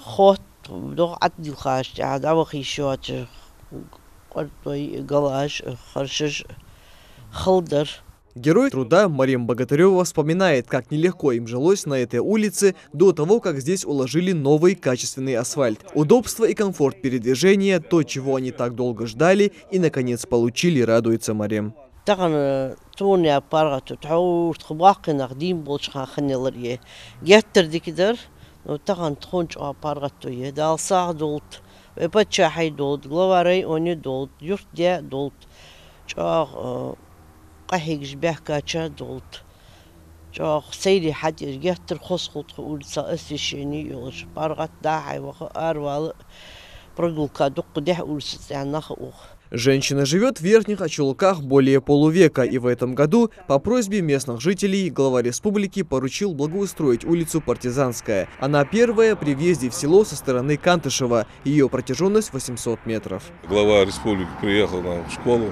ход, вдох отдыхаешь, а давах еще от той галаш, харшиш, халдер. Герой труда Марем Богатырева вспоминает, как нелегко им жилось на этой улице до того, как здесь уложили новый качественный асфальт. Удобство и комфорт передвижения – то, чего они так долго ждали и, наконец, получили, радуется Марем. Таган тууни аппарат таур тхбаакын агдим болчхан ханеларье. Геттердикидер, но таган тхунч аппарат туе. Далсаг долт, эпачахай долт, главарей они долт, юртдя долт. Чаг قهيج بيحكى شادولت جا سيري حد يجتر خصخط ولسا أسيشيني يوش بارغت داعي وأروال برجل كادق ده ولسا يعني أخوه. Женщина живет в Верхних Ачулках более полувека, и в этом году по просьбе местных жителей глава республики поручил благоустроить улицу Партизанская. Она первая при въезде в село со стороны Кантышева. Ее протяженность 800 метров. Глава республики приехал в школу.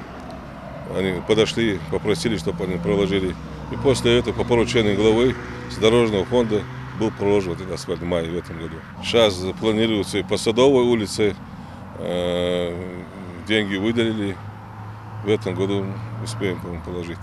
Они подошли, попросили, чтобы они проложили. И после этого, по поручению главы с дорожного фонда, был проложен этот асфальт в мае в этом году. Сейчас планируется и по Садовой улице. Деньги выделили. В этом году успеем, по-моему, положить.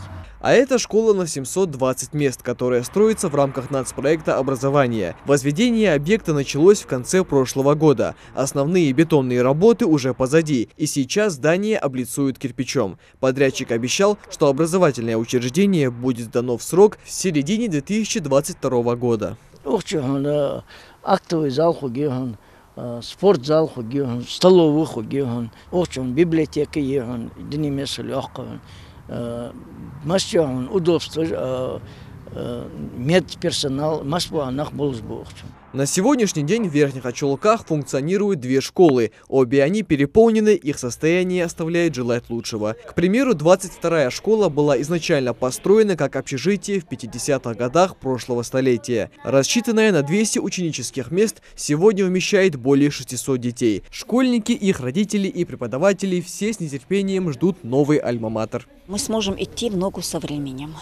А это школа на 720 мест, которая строится в рамках нацпроекта образования. Возведение объекта началось в конце прошлого года. Основные бетонные работы уже позади, и сейчас здание облицуют кирпичом. Подрядчик обещал, что образовательное учреждение будет сдано в срок в середине 2022 года. Актовый зал, спортзал, столовый, библиотека, мастерон, удобство, медперсонал, На сегодняшний день в Верхних Ачулках функционируют две школы. Обе они переполнены, их состояние оставляет желать лучшего. К примеру, 22-я школа была изначально построена как общежитие в 50-х годах прошлого столетия. Рассчитанная на 200 ученических мест, сегодня вмещает более 600 детей. Школьники, их родители и преподаватели все с нетерпением ждут новый альма-матер. Мы сможем идти в ногу со временем.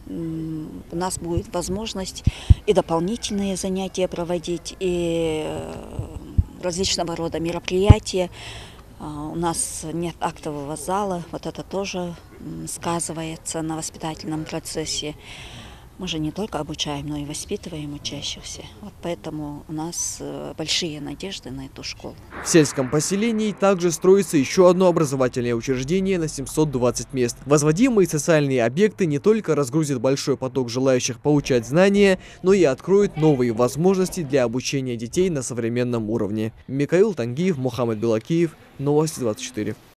У нас будет возможность и дополнительные занятия проводить, и различного рода мероприятия. У нас нет актового зала, вот это тоже сказывается на воспитательном процессе. Мы же не только обучаем, но и воспитываем учащихся. Вот поэтому у нас большие надежды на эту школу. В сельском поселении также строится еще одно образовательное учреждение на 720 мест. Возводимые социальные объекты не только разгрузят большой поток желающих получать знания, но и откроют новые возможности для обучения детей на современном уровне. Микаил Тангиев, Мухаммед Белакиев, Новости 24.